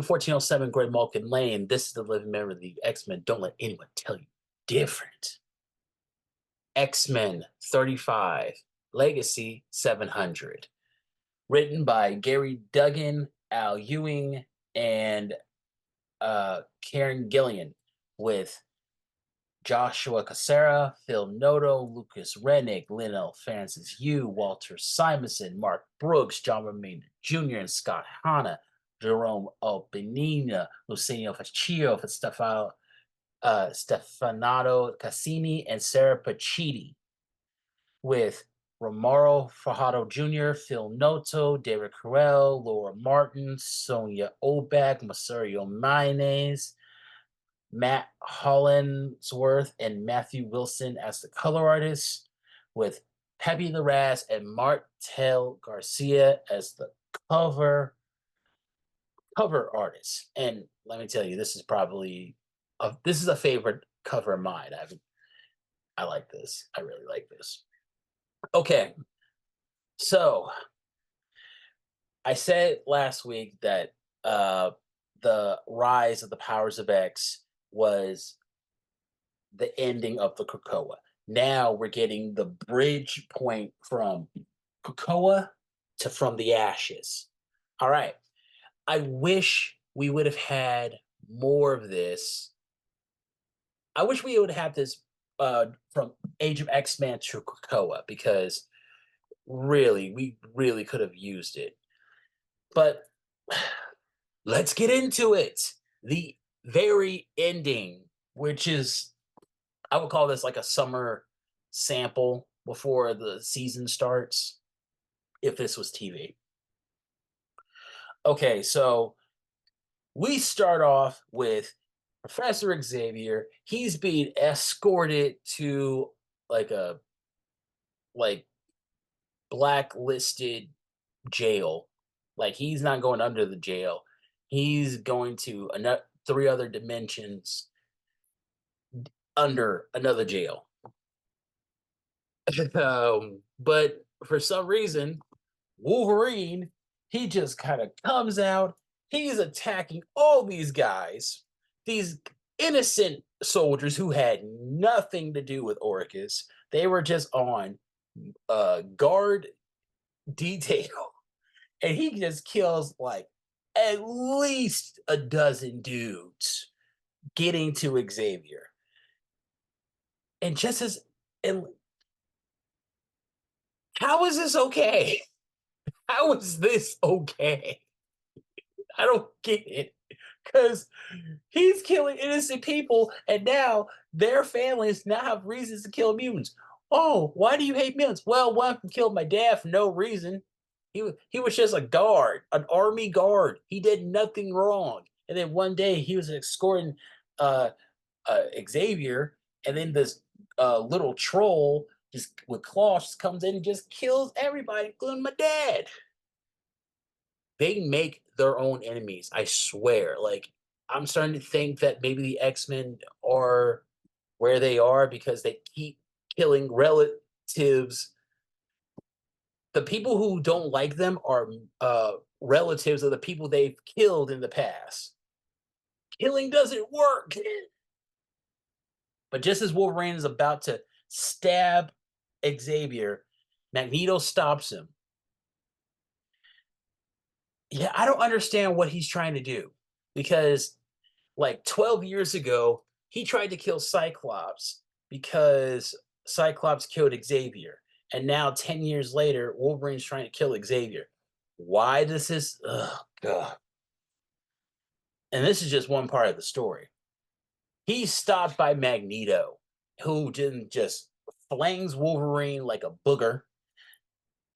Welcome to 1407 Great Malkin Lane. This is the living memory of the X-Men. Don't let anyone tell you different. X-Men 35, Legacy 700. Written by Gary Duggan, Al Ewing, and Karen Gillian, with Joshua Cassara, Phil Noto, Lucas Rennick, Lionel Francis Yu, Walter Simonson, Mark Brooks, John Romita Jr., and Scott Hanna, Jerome Albanina, Luciano Faccio, Stefano Cassini, and Sarah Pacitti, with Romaro Fajardo Jr., Phil Noto, David Carell, Laura Martin, Sonia Oback, Masario Maynes, Matt Hollinsworth, and Matthew Wilson as the color artists, with Pepe Larraz and Martel Garcia as the cover artists. And let me tell you, this is probably this is a favorite cover of mine. I like this. I really like this. Okay, so I said last week that the rise of the powers of X was the ending of the Krakoa. Now we're getting the bridge point from Krakoa to From the Ashes. All right. I wish we would have had more of this. I wish we would have this from Age of X-Men to Krakoa, because really, we really could have used it. But let's get into it. The very ending, which is, I would call this like a summer sample before the season starts, if this was TV. Okay, so we start off with Professor Xavier. He's being escorted to like a like blacklisted jail. Like, he's not going under the jail. He's going to another three other dimensions under another jail. But for some reason, Wolverine, he just kind of comes out. He's attacking all these guys, these innocent soldiers who had nothing to do with Orcus. They were just on guard detail. And he just kills like at least a dozen dudes getting to Xavier. And just as, and how is this okay? How is this okay? I don't get it. Because he's killing innocent people, and now their families now have reasons to kill mutants. Oh, why do you hate mutants? Well, one of them killed my dad for no reason. He was just a guard, an army guard. He did nothing wrong. And then one day he was escorting uh, Xavier, and then this little troll just with claws just comes in and just kills everybody, including my dad. They make their own enemies, I swear. Like, I'm starting to think that maybe the X-Men are where they are because they keep killing relatives. The people who don't like them are relatives of the people they've killed in the past. Killing doesn't work. But just as Wolverine is about to stab Xavier, Magneto stops him. Yeah, I don't understand what he's trying to do, because like 12 years ago, he tried to kill Cyclops because Cyclops killed Xavier. And now 10 years later, Wolverine's trying to kill Xavier. Why does this? Oh, God. And this is just one part of the story. He's stopped by Magneto, who didn't just flangs Wolverine like a booger.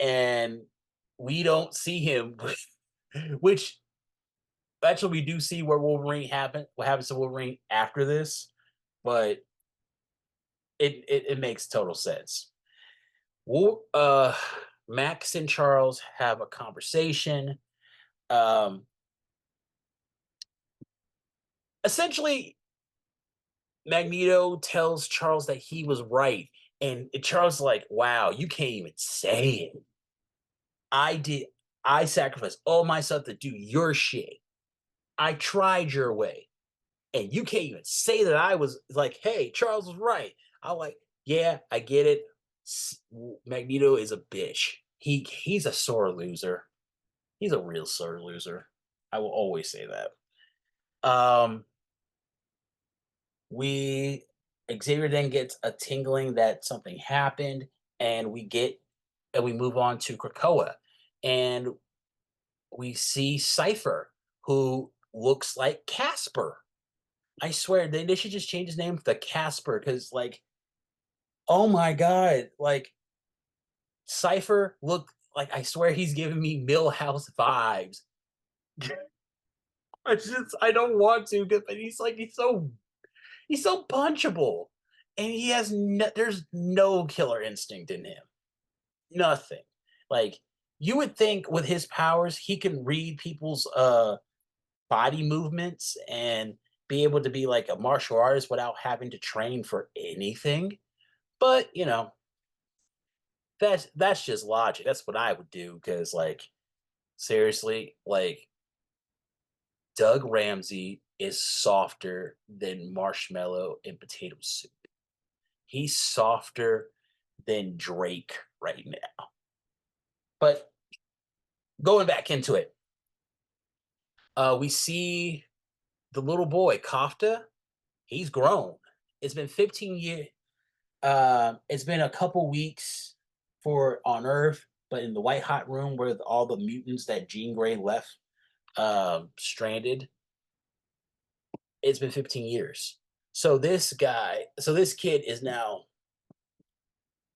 And we don't see him, which actually we do see where Wolverine happened, what happens to Wolverine after this, but it makes total sense. Max and Charles have a conversation. Um, Essentially, Magneto tells Charles that he was right, and Charles is like, "Wow, you can't even say it. I did. I sacrificed all myself to do your shit." I tried your way, and you can't even say that I was like, hey, Charles was right. I'm like, yeah, I get it. Magneto is a bitch. He's a sore loser. He's a real sore loser. I will always say that. Um, we Xavier then gets a tingling that something happened, and we move on to Krakoa, and we see Cypher, who looks like Casper. I swear they should just change his name to Casper because, like, oh my god, like Cypher look like I swear he's giving me Millhouse vibes. I don't want to, but he's so punchable, and there's no killer instinct in him. Nothing. Like you would think with his powers, he can read people's body movements and be able to be like a martial artist without having to train for anything. But that's just logic. That's what I would do because like seriously, like Doug Ramsey is softer than marshmallow and potato soup. He's softer than Drake right now. But going back into it, we see the little boy Kafta. He's grown. It's been 15 years. It's been a couple weeks for on Earth, but in the white hot room where all the mutants that Jean Grey left stranded, it's been 15 years. So this kid is now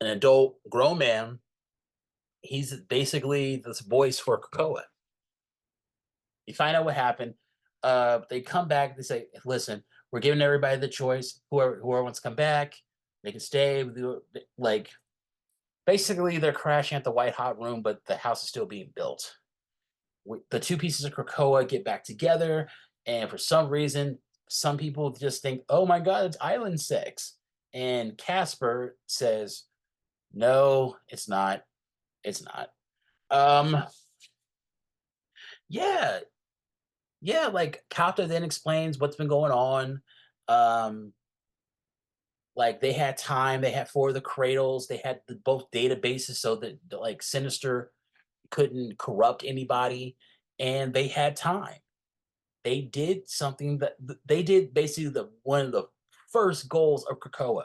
an adult, grown man. He's basically this voice for Krakoa. You find out what happened. They come back. They say, "Listen, we're giving everybody the choice. Whoever wants to come back, they can stay." Like basically, they're crashing at the white hot room, but the house is still being built. The two pieces of Krakoa get back together, and for some reason, some people just think, "Oh my God, it's island sex," and Casper says, "No, it's not. It's not." Um, yeah, yeah. Like Kapta then explains what's been going on. Um, like they had time. They had four of the cradles. They had both databases so that like Sinister couldn't corrupt anybody, and they had time. They did something that they did basically the one of the first goals of Krakoa.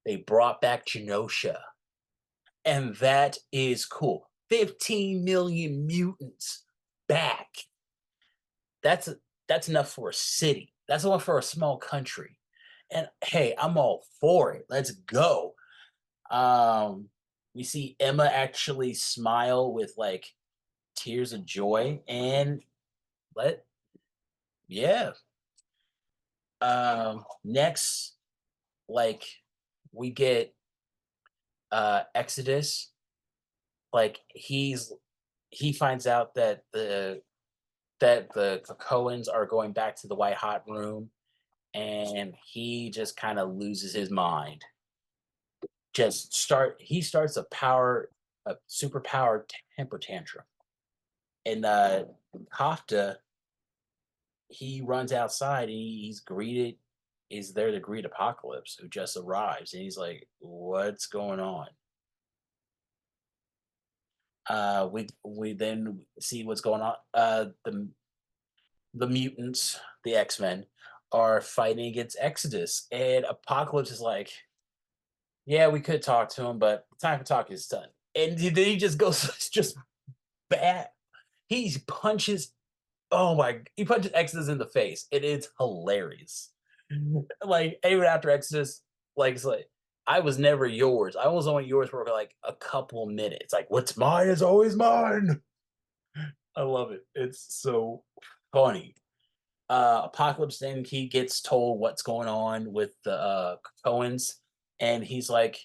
They brought back Genosha, and that is cool. 15 million mutants back. That's that's enough for a city. That's enough for a small country. And hey, I'm all for it. Let's go. Um, we see Emma actually smile with like tears of joy, and let yeah. Next, like we get Exodus. Like he finds out that the Cohens are going back to the White Hot Room, and he just kind of loses his mind. He starts a super powered temper tantrum, and Kafta he runs outside and he's greeted is there to greet Apocalypse who just arrives, and he's like, "What's going on?" We then see what's going on. The mutants, the X-Men, are fighting against Exodus, and Apocalypse is like, "Yeah, we could talk to him, but the time for talk is done." And then he just goes, it's just bad. He punches. Oh my! He punches Exodus in the face. It is hilarious. Like even after Exodus, it's like I was never yours. I was only yours for like a couple minutes. Like what's mine is always mine. I love it. It's so funny. Apocalypse then he gets told what's going on with the Cohens, and he's like,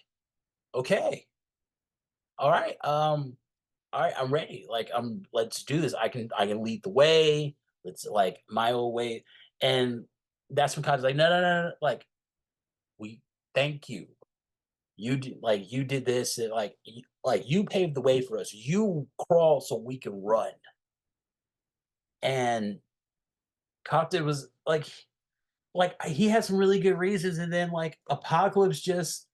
"Okay, all right, I'm ready. Like let's do this. I can lead the way. It's like my old way." And that's when Kai's like, "No, no, no, no. Like we thank you. You did this. And, like you paved the way for us. You crawl so we can run." And Compton was like he had some really good reasons, and then like Apocalypse just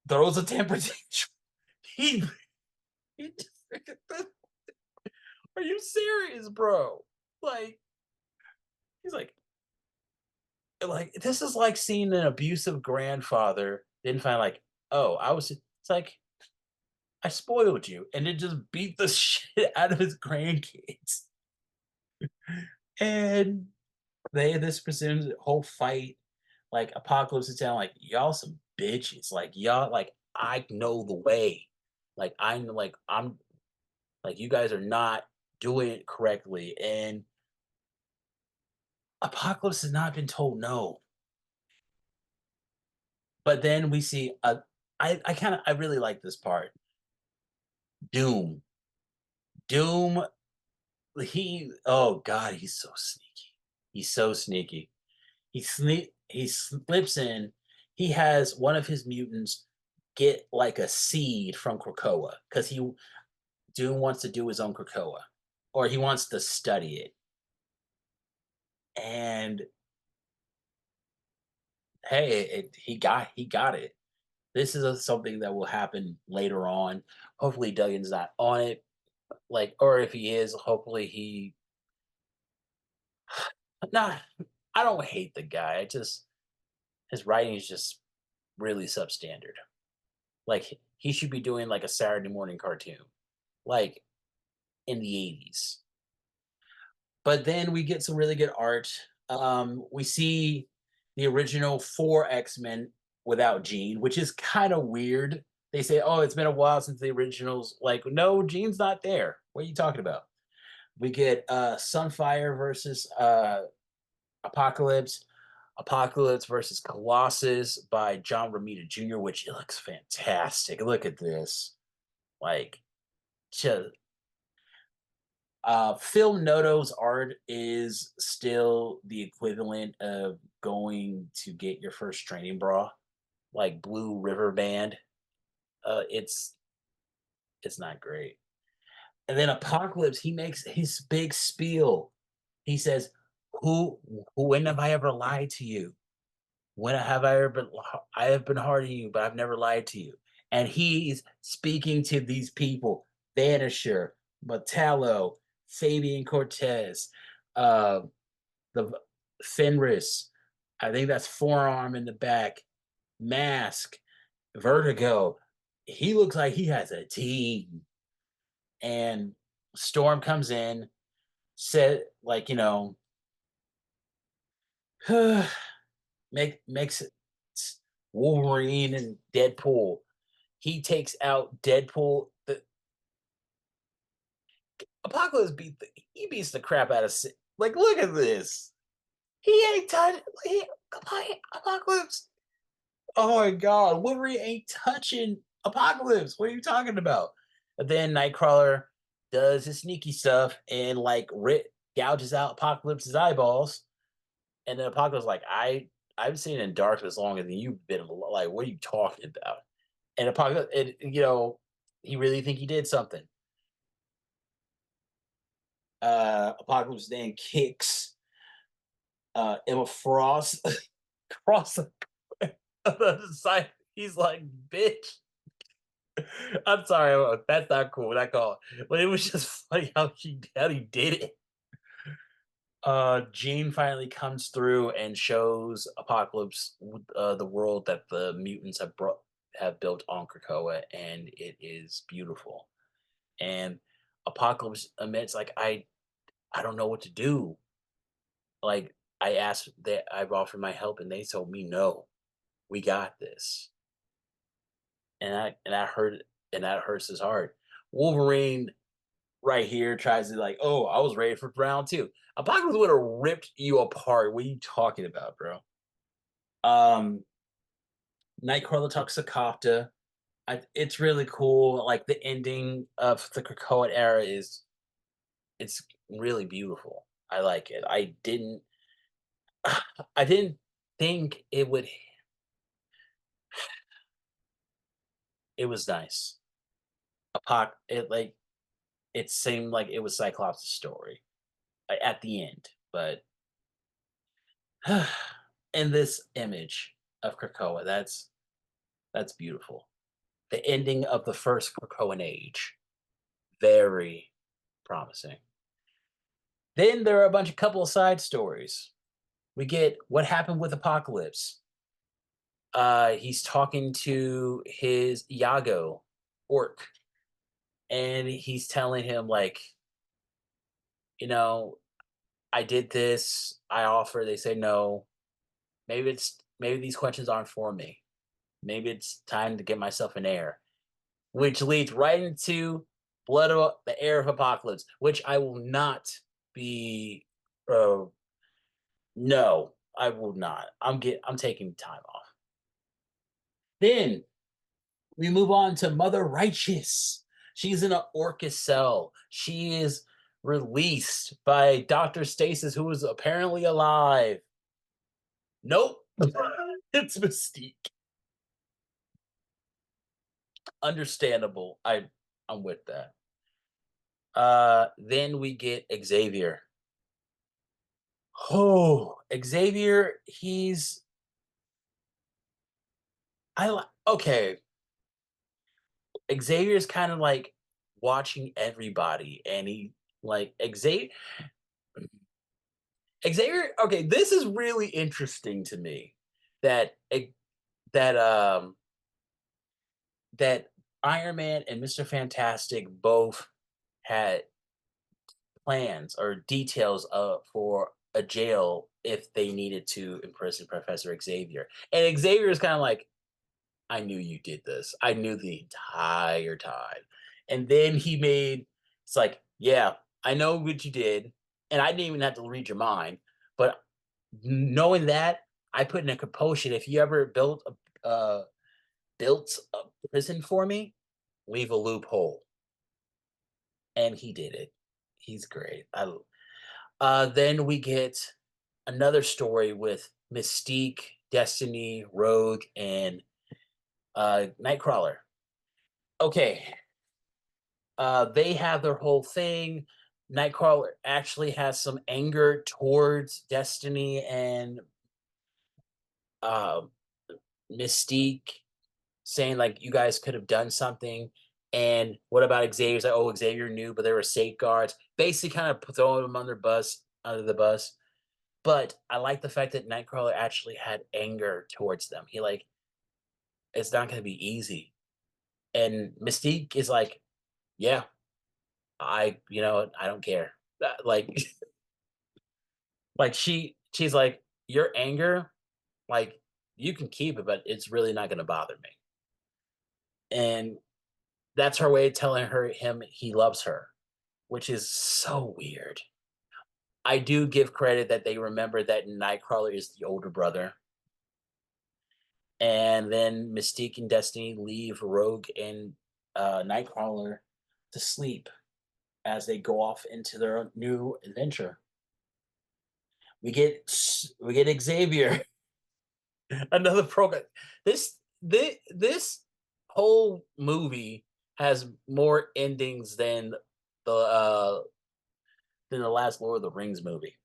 throws a temper tantrum. He, he just, are you serious, bro? Like he's like this is like seeing an abusive grandfather then find like, oh, it's like I spoiled you, and then just beat the shit out of his grandkids. And this presumes whole fight, like Apocalypse is telling like y'all some bitches. Like y'all like I know the way. Like I'm like you guys are not doing it correctly. And Apocalypse has not been told no. But then we see I really like this part. Doom. Doom, oh god, he's so sneaky. He's so sneaky. He slips in. He has one of his mutants get like a seed from Krakoa because he Doom wants to do his own Krakoa, or he wants to study it. And hey, he got it. This is something that will happen later on. Hopefully, Duggan's not on it. Like, or if he is, hopefully he. Nah, I don't hate the guy. I just his writing is just really substandard. Like he should be doing like a Saturday morning cartoon, like in the 80s. But then we get some really good art. We see the original four X-Men without Jean, which is kind of weird. They say, "Oh, it's been a while since the originals." Like, no, Jean's not there. What are you talking about? We get Sunfire versus Apocalypse. Apocalypse versus Colossus by John Romita Jr., which it looks fantastic. Look at this. Like, just Phil Noto's art is still the equivalent of going to get your first training bra, like Blue River Band. It's not great. And then Apocalypse, he makes his big spiel. He says, "Who, when have I ever lied to you? When have I ever been? I have been hard on you, but I've never lied to you." And he's speaking to these people: Vanisher, Metallo, Fabian Cortez, uh, the Fenris. I think that's Forearm in the back. Mask, Vertigo. He looks like he has a team. And Storm comes in, said like makes it Wolverine and Deadpool. He takes out Deadpool. The Apocalypse he beats the crap out of like look at this. He ain't touching Apocalypse. Oh my god, Wolverine ain't touching Apocalypse. What are you talking about? And then Nightcrawler does his sneaky stuff and like gouges out Apocalypse's eyeballs. And then Apocalypse like I've been seen in darkness longer than you've been. Like, what are you talking about? And Apocalypse, he really think he did something. Apocalypse then kicks Emma Frost across the other side. He's like, "Bitch." I'm sorry, that's not cool. That call, but it was just funny how he did it. Jean finally comes through and shows Apocalypse the world that the mutants have built on Krakoa, and it is beautiful. And Apocalypse admits, like, I don't know what to do. Like, I've offered my help, and they told me no. We got this, and that hurts his heart. Wolverine right here tries to like, oh, I was ready for round two. Apocalypse would have ripped you apart. What are you talking about, bro? Um, Nightcrawler talks to Kafka. It's really cool. Like the ending of the Krakoa era it's really beautiful. I like it. I didn't think it would. It was nice. It seemed like it was Cyclops' story at the end, But in this image of Krakoa, that's beautiful. The ending of the first Krakoan age, very promising. Then there are a bunch of couple of side stories. We get what happened with Apocalypse. He's talking to his Iago orc, and he's telling him like, you know, I did this. I offer. They say no. Maybe these questions aren't for me. Maybe it's time to get myself an heir, which leads right into the heir of Apocalypse, which I will not be. Uh, no, I will not. I'm taking time off. Then we move on to Mother Righteous. She's in an Orcus cell. She is released by Dr. Stasis, who is apparently alive. Nope. It's Mystique. Understandable. I'm with that. Then we get Xavier. Oh, Xavier, okay. Xavier's kind of like watching everybody, and he like Xavier. Okay, this is really interesting to me that that that Iron Man and Mr. Fantastic both had plans or details for a jail if they needed to imprison Professor Xavier. And Xavier is kind of like, I knew you did this. I knew the entire time. And then it's like, yeah, I know what you did. And I didn't even have to read your mind. But knowing that, I put in a compulsion. If you ever built a prison for me, leave a loophole. And he did it. He's great. Then we get another story with Mystique, Destiny, Rogue, and Nightcrawler. Okay, they have their whole thing. Nightcrawler actually has some anger towards Destiny and uh, Mystique, saying like, "You guys could have done something." And what about Xavier? He's like, "Oh, Xavier knew, but there were safeguards." Basically, kind of throwing him under the bus. But I like the fact that Nightcrawler actually had anger towards them. He like, it's not going to be easy. And Mystique is like, yeah, I don't care. Like, like she's like, your anger, like you can keep it, but it's really not going to bother me. And that's her way of telling him he loves her, which is so weird. I do give credit that they remember that Nightcrawler is the older brother. And then Mystique and Destiny leave Rogue and Nightcrawler to sleep as they go off into their new adventure. We get Xavier, another program. This whole movie has more endings than the last Lord of the Rings movie.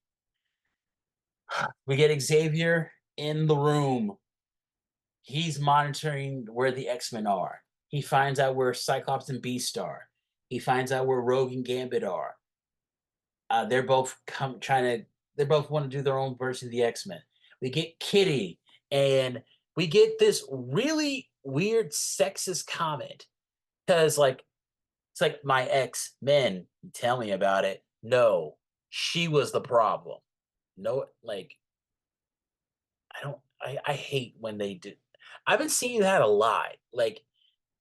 We get Xavier in the room. He's monitoring where the X-Men are. He finds out where Cyclops and Beast are. He finds out where Rogue and Gambit are. They're both come trying to. They both want to do their own version of the X-Men. We get Kitty, and we get this really weird sexist comment because, like, it's like my ex-men. Tell me about it. No, she was the problem. No, like I don't. I hate when they do. I've been seeing that a lot. Like,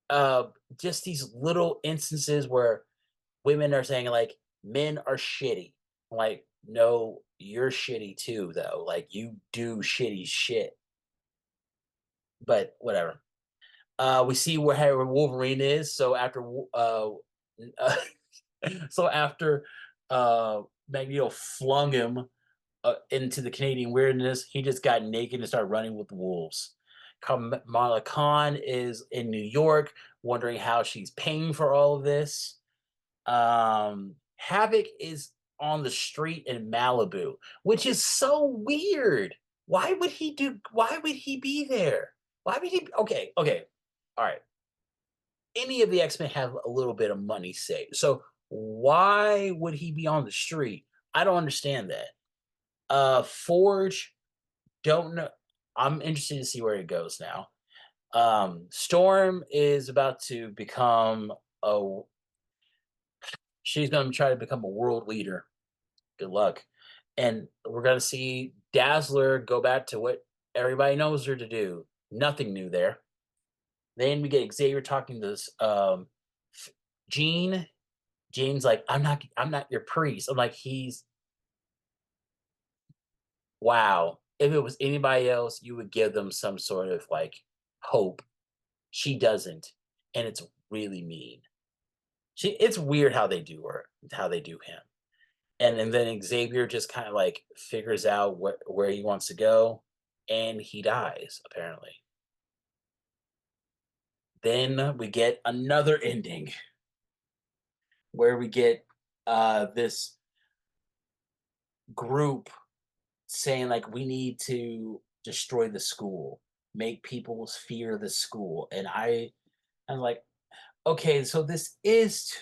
uh, just these little instances where women are saying like men are shitty. Like, no, you're shitty too, though. Like, you do shitty shit. But whatever. We see where Wolverine is. Uh, so after Magneto flung him into the Canadian weirdness, he just got naked and started running with the wolves. Kamala Khan is in New York, wondering how she's paying for all of this. Havoc is on the street in Malibu, which is so weird. Why would he be there? Why would he okay, okay. All right. Any of the X-Men have a little bit of money saved. So why would he be on the street? I don't understand that. Forge, don't know. I'm interested to see where it goes now. Storm is about to become a she's gonna try to become a world leader. Good luck. And we're gonna see Dazzler go back to what everybody knows her to do. Nothing new there. Then we get Xavier talking to this F- Jean. Jean's like, I'm not your priest. I'm like, he's wow. If it was anybody else, you would give them some sort of like hope. She doesn't. And it's really mean. It's weird how they do her, how they do him. And then Xavier just kind of like figures out where he wants to go, and he dies, apparently. Then we get another ending where we get this group saying like we need to destroy the school, make people fear the school. And I'm like, okay, so this is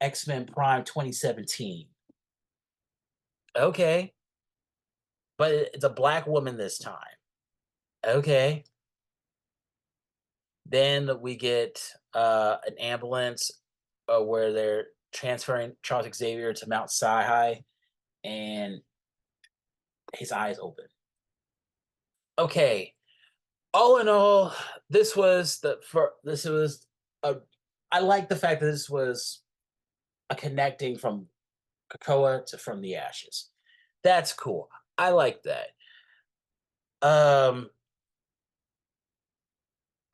X-Men Prime 2017. Okay, but it's a black woman this time. Okay. Then we get an ambulance where they're transferring Charles Xavier to Mount Sinai, and his eyes open. Okay, all in all, this was a. I like the fact that this was a connecting from Krakoa to From the Ashes. That's cool. I like that. Um,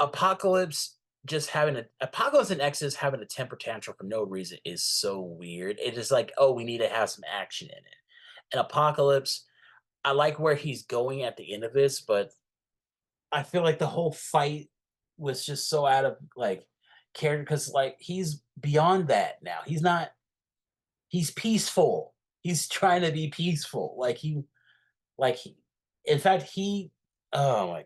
Apocalypse and Exodus having a temper tantrum for no reason is so weird. It is like, oh, we need to have some action in it. And Apocalypse, I like where he's going at the end of this, but I feel like the whole fight was just so out of like character because like he's beyond that now. He's peaceful. He's trying to be peaceful. Like he in fact he oh my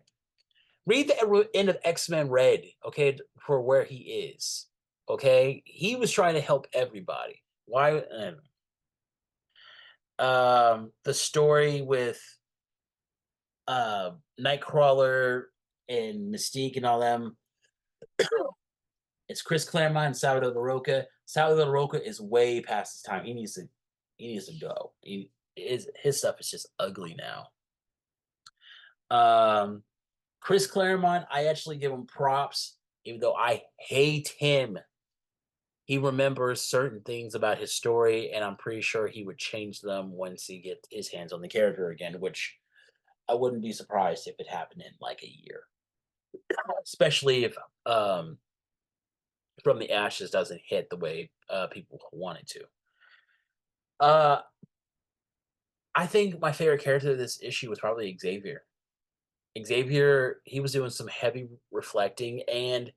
read the end of X-Men Red, okay, for where he is. Okay? He was trying to help everybody. Why the story with Nightcrawler and Mystique and all them. It's Chris Claremont and Salvador LaRocca. Salvador LaRocca is way past his time. He needs to go. His stuff is just ugly now. Um Chris Claremont, I actually give him props, even though I hate him. He remembers certain things about his story, and I'm pretty sure he would change them once he gets his hands on the character again, which I wouldn't be surprised if it happened in like a year, especially if From the Ashes doesn't hit the way people want it to. Uh, I think my favorite character of this issue was probably Xavier. Xavier, he was doing some heavy reflecting, and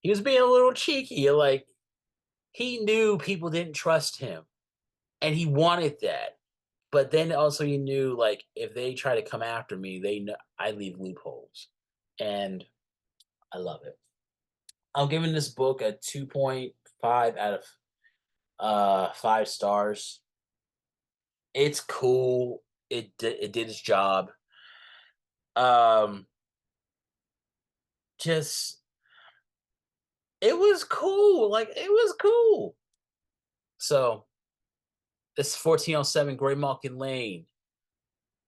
he was being a little cheeky. Like he knew people didn't trust him, and he wanted that. But then also he knew like if they try to come after me, they know I leave loopholes, and I love it. I'm giving this book a 2.5 out of 5 stars. It's cool. It did its job. Um, just it was cool. Like it was cool. So this 1407 Great Malkin Lane.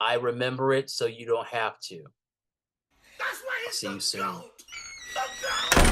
I remember it, so you don't have to. That's why I'll he's see the you soon. GOAT! The GOAT!